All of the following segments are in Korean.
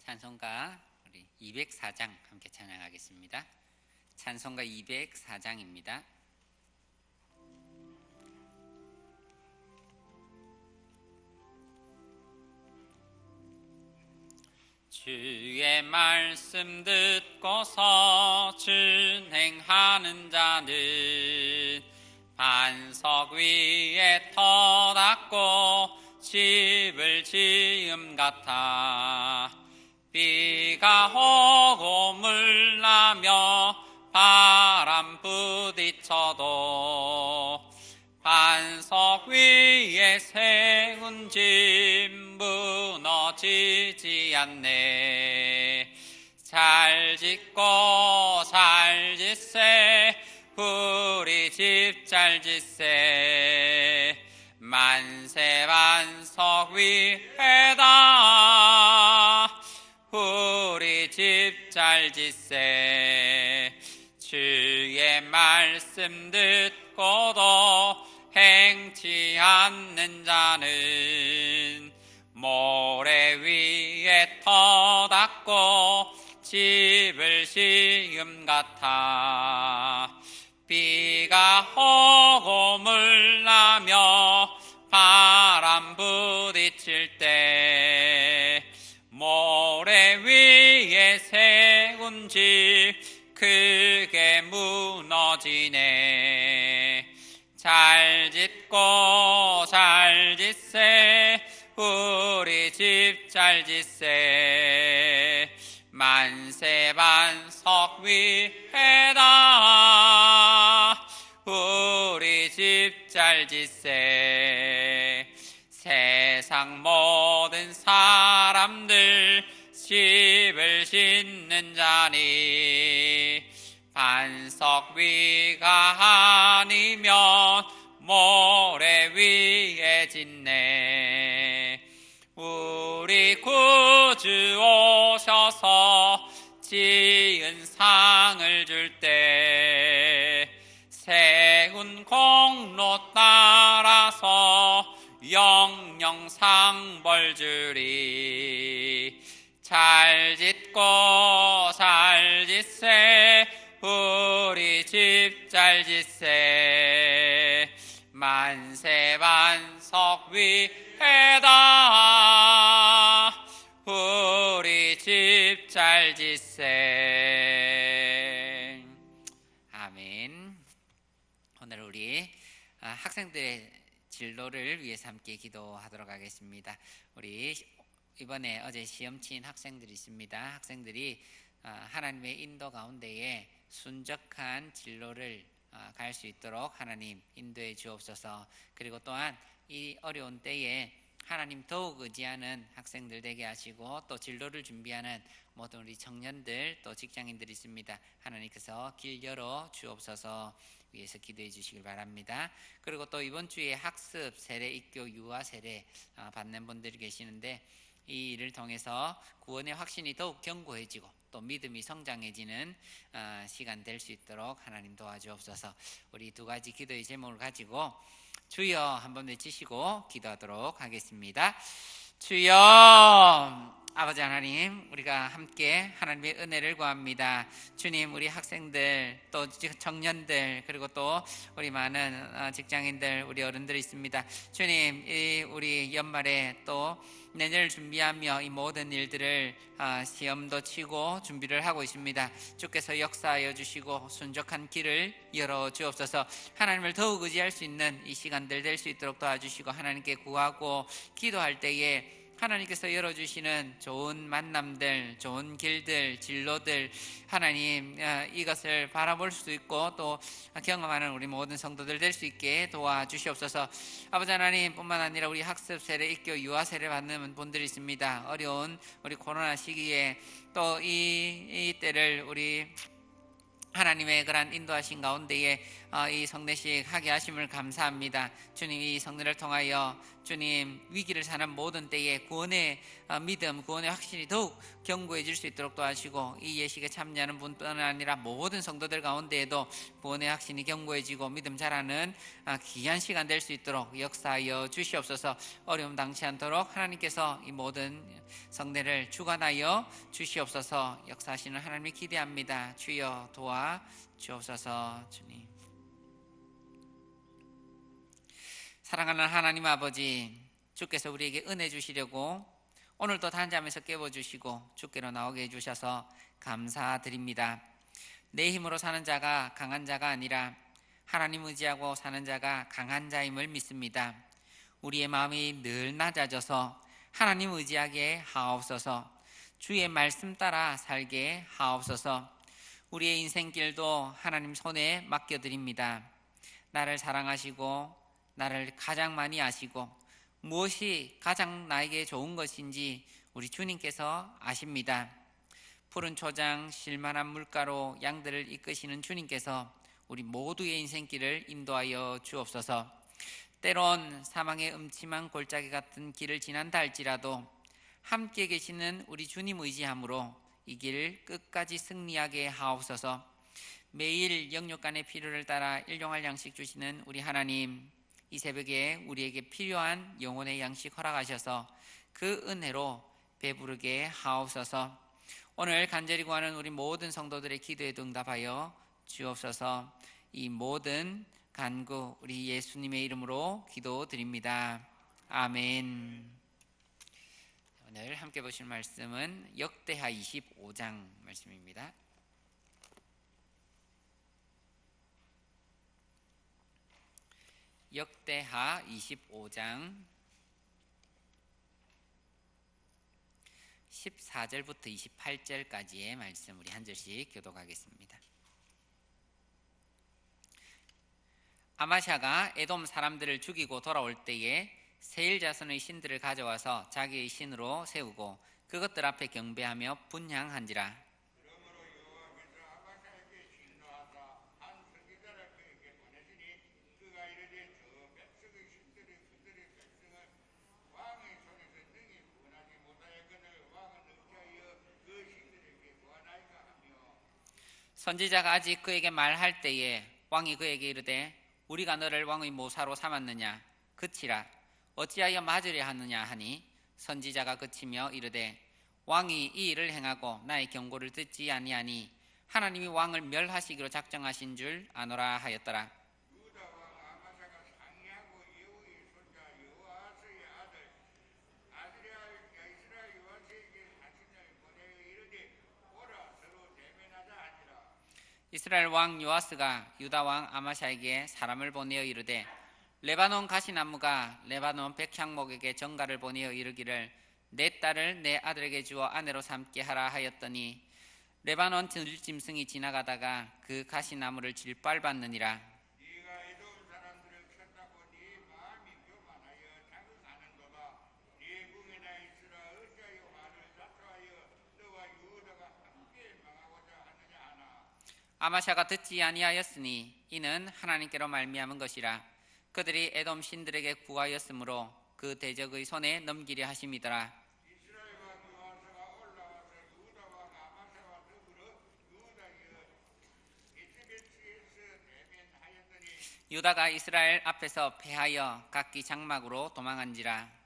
찬송가 우리 204장 함께 찬양하겠습니다. 찬송가 204장입니다. 주의 말씀 듣고서 준행하는 자는 반석 위에 터 닦고 집을 지음 같아. 비가 오고 물 나며 바람 부딪혀도 반석 위에 세운 집 무너지지 않네. 잘 짓고 잘 짓세 우리 집 잘 짓세. 만세 반석 위에다 우리 집 잘 짓세. 주의 말씀 듣고도 행치 않는 자는 모래 위에 터 닦고 집을 지음 같아. 비가 오고 물 나며 바람 부딪힐 때 모래 위에 세운 집 크게 무너지네. 잘 짓고 잘 짓세 우리 집 잘 짓세. 만세 반석 위에다 우리 집 잘 짓세. 세상 모든 사람들 집을 짓는 자니 반석 위가 아니면 모래 위에 짓네. 우리 구주 오셔서 지은 상을 줄 때 세운 공로 따라서 영영 상벌 주리. 잘 짓고 잘 짓세 우리 집 잘 짓세. 만세 반석 위에다 우리 집 잘 짓세. 아멘. 오늘 우리 학생들의 진로를 위해서 함께 기도하도록 하겠습니다. 우리 이번에 어제 시험 친 학생들이 있습니다. 학생들이 하나님의 인도 가운데에 순적한 진로를 갈 수 있도록 하나님 인도해 주옵소서. 그리고 또한 이 어려운 때에 하나님 더욱 의지하는 학생들 되게 하시고, 또 진로를 준비하는 모든 우리 청년들 또 직장인들이 있습니다. 하나님께서 길 열어 주옵소서 위해서 기도해 주시길 바랍니다. 그리고 또 이번 주에 학습 세례, 입교, 유아 세례 받는 분들이 계시는데 이 일을 통해서 구원의 확신이 더욱 견고해지고 또 믿음이 성장해지는 시간 될 수 있도록 하나님 도와주옵소서. 우리 두 가지 기도의 제목을 가지고 주여 한번 외치시고 기도하도록 하겠습니다. 주여. 아버지 하나님, 우리가 함께 하나님의 은혜를 구합니다. 주님, 우리 학생들 또 청년들 그리고 또 우리 많은 직장인들, 우리 어른들이 있습니다. 주님, 우리 연말에 또 내년을 준비하며 이 모든 일들을 시험도 치고 준비를 하고 있습니다. 주께서 역사하여 주시고 순적한 길을 열어 주옵소서. 하나님을 더욱 의지할 수 있는 이 시간들 될 수 있도록 도와주시고, 하나님께 구하고 기도할 때에 하나님께서 열어주시는 좋은 만남들, 좋은 길들, 진로들, 하나님 이것을 바라볼 수 있고 또 경험하는 우리 모든 성도들 될 수 있게 도와주시옵소서. 아버지 하나님 뿐만 아니라 우리 학습 세례, 입교, 유아 세례 받는 분들이 있습니다. 어려운 우리 코로나 시기에 또 이 때를 우리 하나님의 그런 인도하신 가운데에 이 성례식 하게 하심을 감사합니다. 주님, 이 성례를 통하여 주님, 위기를 사는 모든 때에 구원의 믿음, 구원의 확신이 더욱 견고해질 수 있도록 도와주시고, 이 예식에 참여하는 분뿐 아니라 모든 성도들 가운데에도 구원의 확신이 견고해지고 믿음 자라는 귀한 시간 될 수 있도록 역사하여 주시옵소서. 어려움 당치 않도록 하나님께서 이 모든 성례를 주관하여 주시옵소서. 역사하시는 하나님을 기대합니다. 주여 도와 주옵소서. 주님, 사랑하는 하나님 아버지, 주께서 우리에게 은혜 주시려고 오늘도 단잠에서 깨워주시고 주께로 나오게 해주셔서 감사드립니다. 내 힘으로 사는 자가 강한 자가 아니라 하나님 의지하고 사는 자가 강한 자임을 믿습니다. 우리의 마음이 늘 낮아져서 하나님 의지하게 하옵소서. 주의 말씀 따라 살게 하옵소서. 우리의 인생길도 하나님 손에 맡겨드립니다. 나를 사랑하시고 나를 가장 많이 아시고 무엇이 가장 나에게 좋은 것인지 우리 주님께서 아십니다. 푸른 초장 실만한 물가로 양들을 이끄시는 주님께서 우리 모두의 인생길을 인도하여 주옵소서. 때론 사망의 음침한 골짜기 같은 길을 지난다 할지라도 함께 계시는 우리 주님 의지함으로 이 길 끝까지 승리하게 하옵소서. 매일 영육간의 필요를 따라 일용할 양식 주시는 우리 하나님, 이 새벽에 우리에게 필요한 영혼의 양식 허락하셔서 그 은혜로 배부르게 하옵소서. 오늘 간절히 구하는 우리 모든 성도들의 기도에도 응답하여 주옵소서. 이 모든 간구 우리 예수님의 이름으로 기도드립니다. 아멘. 오늘 함께 보실 말씀은 역대하 25장 말씀입니다. 역대하 25장 14절부터 28절까지의 말씀 우리 한 절씩 교독하겠습니다. 아마샤가 에돔 사람들을 죽이고 돌아올 때에 세일 자손의 신들을 가져와서 자기의 신으로 세우고 그것들 앞에 경배하며 분향한지라. 선지자가 아직 그에게 말할 때에 왕이 그에게 이르되 우리가 너를 왕의 모사로 삼았느냐 그치라 어찌하여 맞으려 하느냐 하니 선지자가 그치며 이르되 왕이 이 일을 행하고 나의 경고를 듣지 아니하니 하나님이 왕을 멸하시기로 작정하신 줄 아노라 하였더라. 이스라엘 왕 요아스가 유다 왕 아마샤에게 사람을 보내어 이르되 레바논 가시나무가 레바논 백향목에게 전가를 보내어 이르기를 내 딸을 내 아들에게 주어 아내로 삼게 하라 하였더니 레바논 들짐승이 지나가다가 그 가시나무를 질밟았느니라. 아마샤가 듣지 아니하였으니 이는 하나님께로 말미암은 것이라. 그들이 에돔 신들에게 구하였으므로 그 대적의 손에 넘기려 하심이더라. 유다가 이스라엘 앞에서 패하여 각기 장막으로 도망한지라.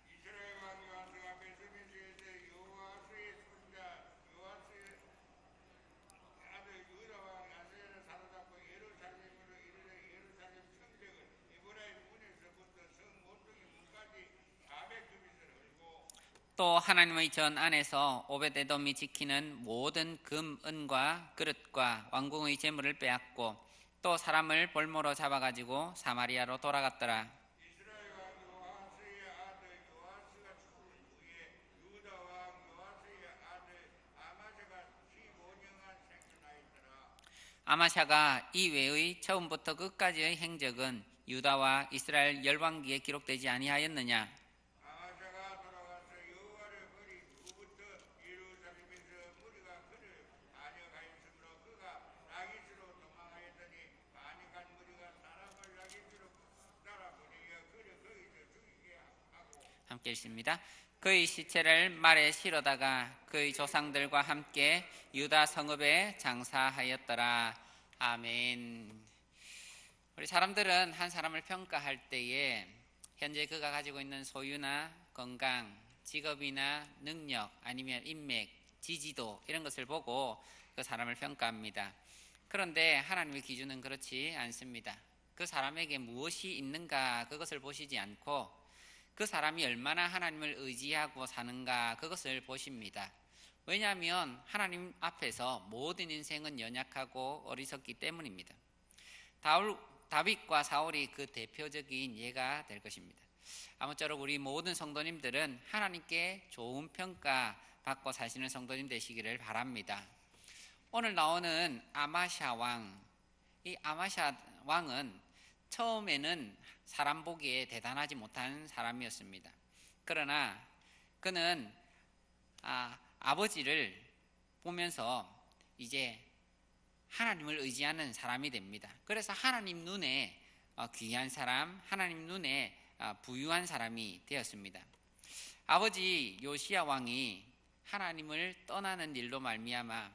또 하나님의 전 안에서 오벳에돔이 지키는 모든 금, 은과 그릇과 왕궁의 재물을 빼앗고 또 사람을 볼모로 잡아가지고 사마리아로 돌아갔더라. 아마샤가 이 외의 처음부터 끝까지의 행적은 유다와 이스라엘 열왕기에 기록되지 아니하였느냐? 함께 읽습니다. 그의 시체를 말에 실어다가 그의 조상들과 함께 유다 성읍에 장사하였더라. 아멘. 우리 사람들은 한 사람을 평가할 때에 현재 그가 가지고 있는 소유나 건강, 직업이나 능력, 아니면 인맥, 지지도 이런 것을 보고 그 사람을 평가합니다. 그런데 하나님의 기준은 그렇지 않습니다. 그 사람에게 무엇이 있는가 그것을 보시지 않고 그 사람이 얼마나 하나님을 의지하고 사는가 그것을 보십니다. 왜냐하면 하나님 앞에서 모든 인생은 연약하고 어리석기 때문입니다. 다윗과 사울이 그 대표적인 예가 될 것입니다. 아무쪼록 우리 모든 성도님들은 하나님께 좋은 평가 받고 사시는 성도님 되시기를 바랍니다. 오늘 나오는 아마샤 왕, 이 아마샤 왕은 처음에는 사람 보기에 대단하지 못한 사람이었습니다. 그러나 그는 아버지를 보면서 이제 하나님을 의지하는 사람이 됩니다. 그래서 하나님 눈에 귀한 사람, 하나님 눈에 부유한 사람이 되었습니다. 아버지 요시야 왕이 하나님을 떠나는 일로 말미암아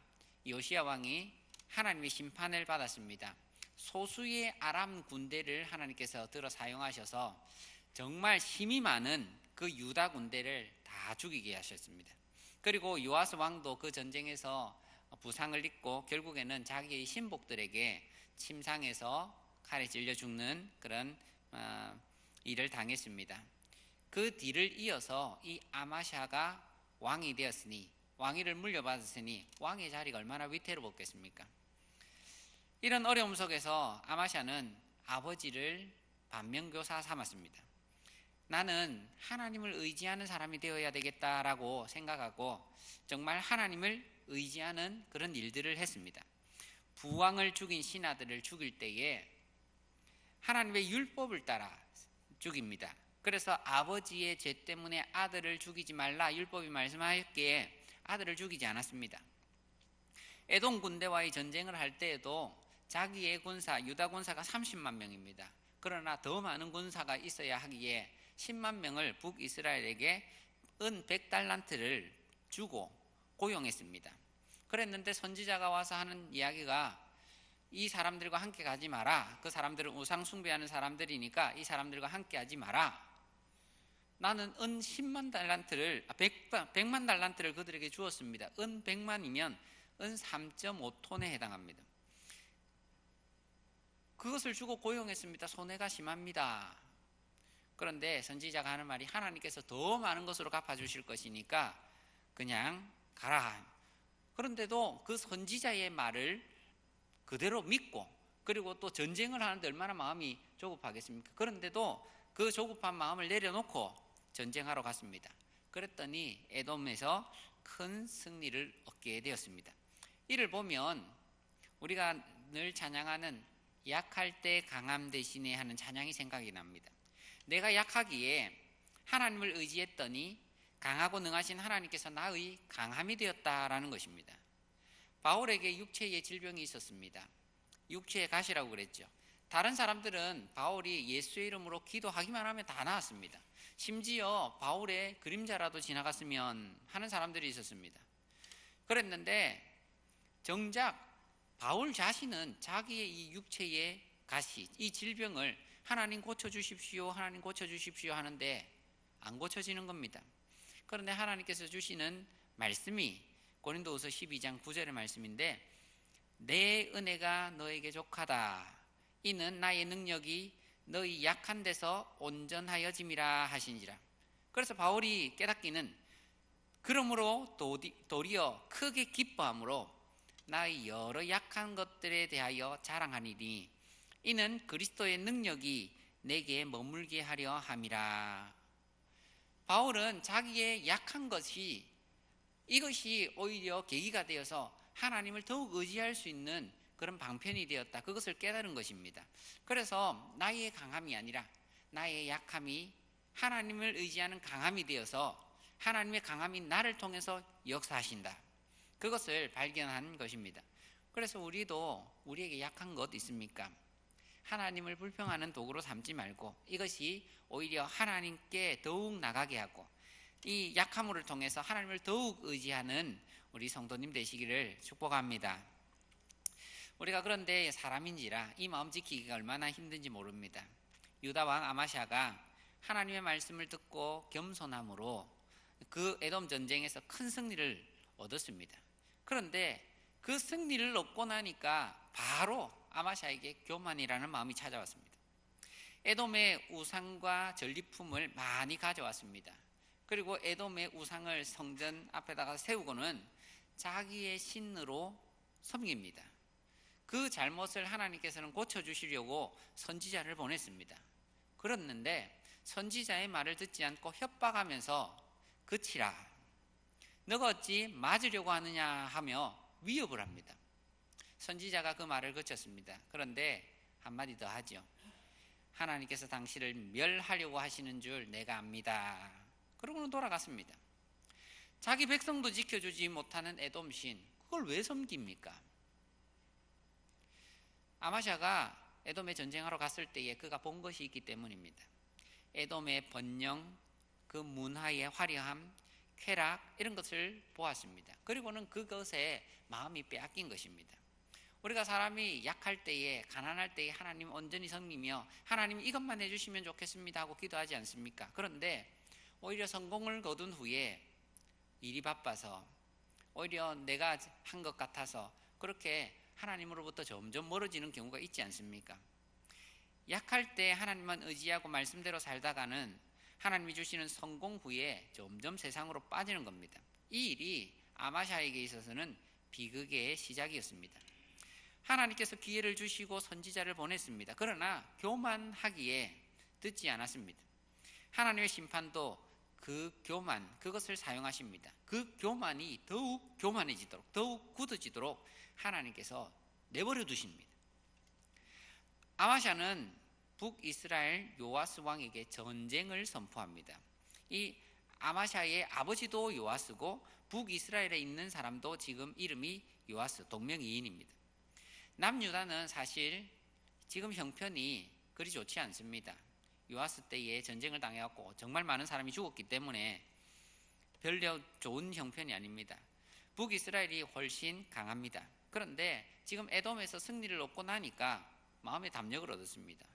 요시야 왕이 하나님의 심판을 받았습니다. 소수의 아람 군대를 하나님께서 들어 사용하셔서 정말 힘이 많은 그 유다 군대를 다 죽이게 하셨습니다. 그리고 요아스 왕도 그 전쟁에서 부상을 입고 결국에는 자기의 신복들에게 침상에서 칼에 찔려 죽는 그런 일을 당했습니다. 그 뒤를 이어서 이 아마샤가 왕이 되었으니, 왕위를 물려받았으니 왕의 자리가 얼마나 위태롭겠습니까? 이런 어려움 속에서 아마샤는 아버지를 반면교사 삼았습니다. 나는 하나님을 의지하는 사람이 되어야 되겠다라고 생각하고 정말 하나님을 의지하는 그런 일들을 했습니다. 부왕을 죽인 신하들을 죽일 때에 하나님의 율법을 따라 죽입니다. 그래서 아버지의 죄 때문에 아들을 죽이지 말라 율법이 말씀하였기에 아들을 죽이지 않았습니다. 에돔 군대와의 전쟁을 할 때에도 자기의 군사 유다 군사가 30만 명입니다. 그러나 더 많은 군사가 있어야 하기에 10만 명을 북이스라엘에게 은 100달란트를 주고 고용했습니다. 그랬는데 선지자가 와서 하는 이야기가 이 사람들과 함께 가지 마라. 그 사람들은 우상 숭배하는 사람들이니까 이 사람들과 함께 하지 마라. 나는 은 10만 달란트를 100만 달란트를 그들에게 주었습니다. 은 100만이면 은 3.5톤에 해당합니다. 그것을 주고 고용했습니다. 손해가 심합니다. 그런데 선지자가 하는 말이 하나님께서 더 많은 것으로 갚아주실 것이니까 그냥 가라. 그런데도 그 선지자의 말을 그대로 믿고 그리고 또 전쟁을 하는데 얼마나 마음이 조급하겠습니까? 그런데도 그 조급한 마음을 내려놓고 전쟁하러 갔습니다. 그랬더니 에돔에서 큰 승리를 얻게 되었습니다. 이를 보면 우리가 늘 찬양하는 약할 때 강함 대신에 하는 찬양이 생각이 납니다. 내가 약하기에 하나님을 의지했더니 강하고 능하신 하나님께서 나의 강함이 되었다라는 것입니다. 바울에게 육체의 질병이 있었습니다. 육체의 가시라고 그랬죠. 다른 사람들은 바울이 예수의 이름으로 기도하기만 하면 다 나았습니다. 심지어 바울의 그림자라도 지나갔으면 하는 사람들이 있었습니다. 그랬는데 정작 바울 자신은 자기의 이 육체의 가시, 이 질병을 하나님 고쳐주십시오, 하나님 고쳐주십시오 하는데 안 고쳐지는 겁니다. 그런데 하나님께서 주시는 말씀이 고린도후서 12장 9절의 말씀인데 내 은혜가 너에게 족하다. 이는 나의 능력이 너희 약한 데서 온전하여짐이라 하시니라. 그래서 바울이 깨닫기는 그러므로 도리어 크게 기뻐함으로 나의 여러 약한 것들에 대하여 자랑하니니 이는 그리스도의 능력이 내게 머물게 하려 함이라. 바울은 자기의 약한 것이 이것이 오히려 계기가 되어서 하나님을 더욱 의지할 수 있는 그런 방편이 되었다. 그것을 깨달은 것입니다. 그래서 나의 강함이 아니라 나의 약함이 하나님을 의지하는 강함이 되어서 하나님의 강함이 나를 통해서 역사하신다. 그것을 발견한 것입니다. 그래서 우리도 우리에게 약한 것 있습니까? 하나님을 불평하는 도구로 삼지 말고 이것이 오히려 하나님께 더욱 나가게 하고 이 약함을 통해서 하나님을 더욱 의지하는 우리 성도님 되시기를 축복합니다. 우리가 그런데 사람인지라 이 마음 지키기가 얼마나 힘든지 모릅니다. 유다 왕 아마샤가 하나님의 말씀을 듣고 겸손함으로 그 에돔 전쟁에서 큰 승리를 얻었습니다. 그런데 그 승리를 얻고 나니까 바로 아마샤에게 교만이라는 마음이 찾아왔습니다. 에돔의 우상과 전리품을 많이 가져왔습니다. 그리고 에돔의 우상을 성전 앞에다가 세우고는 자기의 신으로 섬깁니다. 그 잘못을 하나님께서는 고쳐주시려고 선지자를 보냈습니다. 그랬는데 선지자의 말을 듣지 않고 협박하면서 그치라, 너가 어찌 맞으려고 하느냐 하며 위협을 합니다. 선지자가 그 말을 그쳤습니다. 그런데 한마디 더 하죠. 하나님께서 당신을 멸하려고 하시는 줄 내가 압니다. 그러고는 돌아갔습니다. 자기 백성도 지켜주지 못하는 에돔 신, 그걸 왜 섬깁니까? 아마샤가 에돔에 전쟁하러 갔을 때에 그가 본 것이 있기 때문입니다. 에돔의 번영, 그 문화의 화려함, 쾌락 이런 것을 보았습니다. 그리고는 그것에 마음이 빼앗긴 것입니다. 우리가 사람이 약할 때에, 가난할 때에 하나님 온전히 섬기며 하나님 이것만 해주시면 좋겠습니다 하고 기도하지 않습니까? 그런데 오히려 성공을 거둔 후에 일이 바빠서 오히려 내가 한 것 같아서 그렇게 하나님으로부터 점점 멀어지는 경우가 있지 않습니까? 약할 때 하나님만 의지하고 말씀대로 살다가는 하나님이 주시는 성공 후에 점점 세상으로 빠지는 겁니다. 이 일이 아마샤에게 있어서는 비극의 시작이었습니다. 하나님께서 기회를 주시고 선지자를 보냈습니다. 그러나 교만하기에 듣지 않았습니다. 하나님의 심판도 그 교만, 그것을 사용하십니다. 그 교만이 더욱 교만해지도록, 더욱 굳어지도록 하나님께서 내버려 두십니다. 아마샤는 북이스라엘 요아스 왕에게 전쟁을 선포합니다. 이 아마샤의 아버지도 요아스고 북이스라엘에 있는 사람도 지금 이름이 요아스, 동명이인입니다. 남유다는 사실 지금 형편이 그리 좋지 않습니다. 요아스 때에 전쟁을 당해갖고 정말 많은 사람이 죽었기 때문에 별로 좋은 형편이 아닙니다. 북이스라엘이 훨씬 강합니다. 그런데 지금 에돔에서 승리를 얻고 나니까 마음의 담력을 얻었습니다.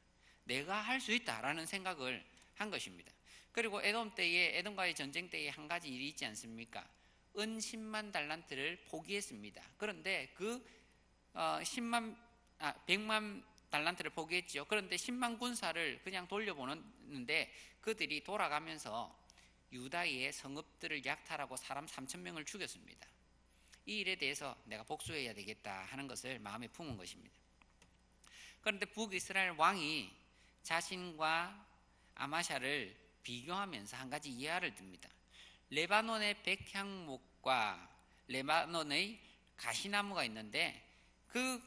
내가 할 수 있다라는 생각을 한 것입니다. 그리고 에돔 때에, 에돔과의 전쟁 때에 한 가지 일이 있지 않습니까? 은 10만 달란트를 포기했습니다. 그런데 그 100만 달란트를 포기했죠. 그런데 10만 군사를 그냥 돌려보냈는데 그들이 돌아가면서 유다의 성읍들을 약탈하고 사람 3,000명을 죽였습니다. 이 일에 대해서 내가 복수해야 되겠다 하는 것을 마음에 품은 것입니다. 그런데 북이스라엘 왕이 자신과 아마샤를 비교하면서 한 가지 이하를 듭니다. 레바논의 백향목과 레바논의 가시나무가 있는데 그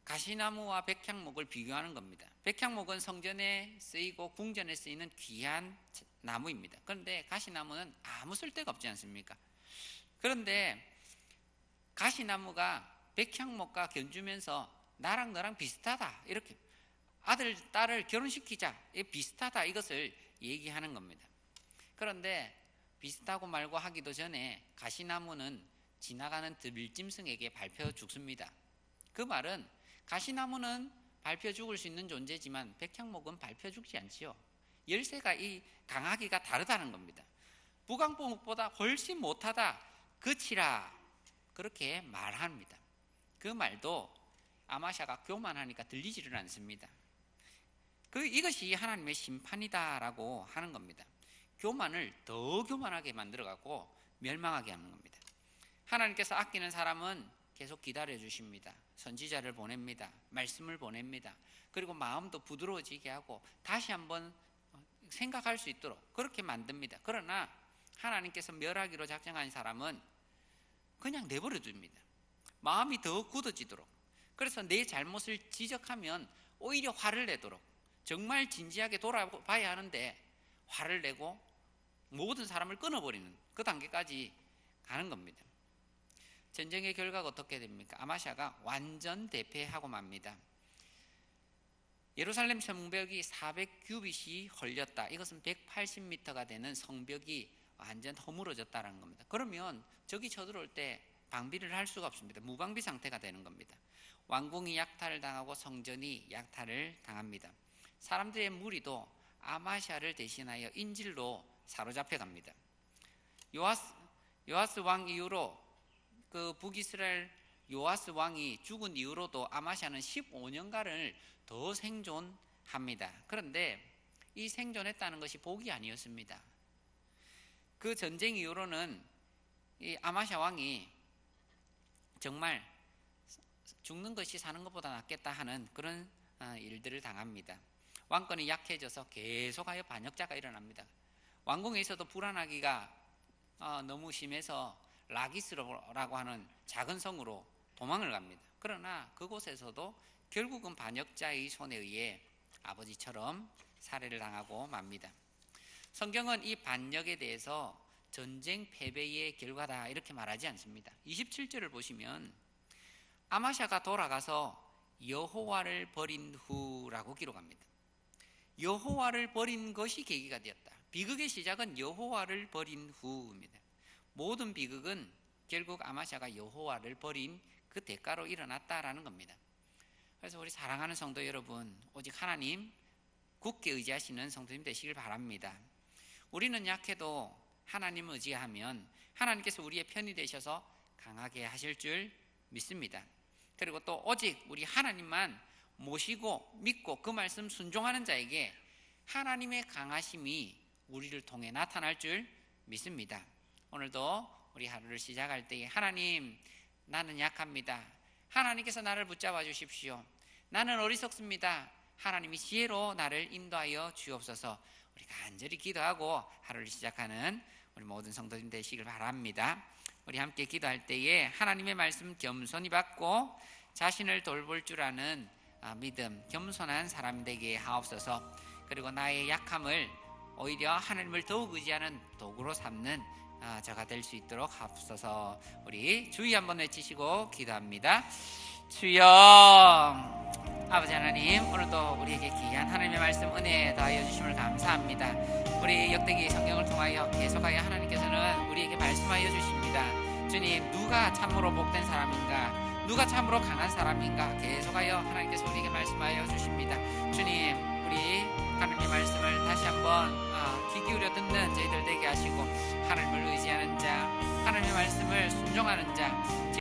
가시나무와 백향목을 비교하는 겁니다. 백향목은 성전에 쓰이고 궁전에 쓰이는 귀한 나무입니다. 그런데 가시나무는 아무 쓸데가 없지 않습니까? 그런데 가시나무가 백향목과 견주면서 나랑 너랑 비슷하다, 이렇게 아들, 딸을 결혼시키자, 비슷하다, 이것을 얘기하는 겁니다. 그런데 비슷하고 말고 하기도 전에 가시나무는 지나가는 들짐승에게 밟혀 죽습니다. 그 말은 가시나무는 밟혀 죽을 수 있는 존재지만 백향목은 밟혀 죽지 않지요. 열쇠가 이 강하기가 다르다는 겁니다. 무강목보다 훨씬 못하다, 그치라, 그렇게 말합니다. 그 말도 아마샤가 교만하니까 들리지를 않습니다. 이것이 하나님의 심판이다라고 하는 겁니다. 교만을 더 교만하게 만들어갖고 멸망하게 하는 겁니다. 하나님께서 아끼는 사람은 계속 기다려 주십니다. 선지자를 보냅니다. 말씀을 보냅니다. 그리고 마음도 부드러워지게 하고 다시 한번 생각할 수 있도록 그렇게 만듭니다. 그러나 하나님께서 멸하기로 작정한 사람은 그냥 내버려 둡니다. 마음이 더 굳어지도록. 그래서 내 잘못을 지적하면 오히려 화를 내도록, 정말 진지하게 돌아봐야 하는데 화를 내고 모든 사람을 끊어버리는 그 단계까지 가는 겁니다. 전쟁의 결과가 어떻게 됩니까? 아마샤가 완전 대패하고 맙니다. 예루살렘 성벽이 400규빗이 헐렸다. 이것은 180m가 되는 성벽이 완전 허물어졌다는 겁니다. 그러면 적이 쳐들어올 때 방비를 할 수가 없습니다. 무방비 상태가 되는 겁니다. 왕궁이 약탈을 당하고 성전이 약탈을 당합니다. 사람들의 무리도 아마시아를 대신하여 인질로 사로잡혀 갑니다. 요아스 왕 이후로 그 북이스라엘 요아스 왕이 죽은 이후로도 아마시아는 15년간을 더 생존합니다. 그런데 이 생존했다는 것이 복이 아니었습니다. 그 전쟁 이후로는 이 아마시아 왕이 정말 죽는 것이 사는 것보다 낫겠다 하는 그런 일들을 당합니다. 왕권이 약해져서 계속하여 반역자가 일어납니다. 왕궁에 있어도 불안하기가 너무 심해서 라기스라고 하는 작은 성으로 도망을 갑니다. 그러나 그곳에서도 결국은 반역자의 손에 의해 아버지처럼 살해를 당하고 맙니다. 성경은 이 반역에 대해서 전쟁 패배의 결과다 이렇게 말하지 않습니다. 27절을 보시면 아마시아가 돌아가서 여호와를 버린 후라고 기록합니다. 여호와를 버린 것이 계기가 되었다. 비극의 시작은 여호와를 버린 후입니다. 모든 비극은 결국 아마시아가 여호와를 버린 그 대가로 일어났다라는 겁니다. 그래서 우리 사랑하는 성도 여러분, 오직 하나님 굳게 의지하시는 성도님 되시길 바랍니다. 우리는 약해도 하나님을 의지하면 하나님께서 우리의 편이 되셔서 강하게 하실 줄 믿습니다. 그리고 또 오직 우리 하나님만 모시고 믿고 그 말씀 순종하는 자에게 하나님의 강하심이 우리를 통해 나타날 줄 믿습니다. 오늘도 우리 하루를 시작할 때에 하나님, 나는 약합니다. 하나님께서 나를 붙잡아 주십시오. 나는 어리석습니다. 하나님이 지혜로 나를 인도하여 주옵소서. 우리 간절히 기도하고 하루를 시작하는 우리 모든 성도님 되시길 바랍니다. 우리 함께 기도할 때에 하나님의 말씀 겸손히 받고 자신을 돌볼 줄 아는 믿음, 겸손한 사람 되게 하옵소서. 그리고 나의 약함을 오히려 하나님을 더욱 의지하는 도구로 삼는 저가 될 수 있도록 하옵소서. 우리 주의 한번 외치시고 기도합니다. 주여, 아버지 하나님, 오늘도 우리에게 귀한 하나님의 말씀 은혜 더하여 주심을 감사합니다. 우리 역대기 성경을 통하여 계속하여 하나님께서는 우리에게 말씀하여 주십니다. 주님, 누가 참으로 복된 사람인가, 누가 참으로 강한 사람인가, 계속하여 하나님께서 우리에게 말씀하여 주십니다. 주님, 우리 하나님의 말씀을 다시 한번 귀 기울여 듣는 저희들 되게 하시고 하나님을 의지하는 자, 하나님의 말씀을 순종하는 자,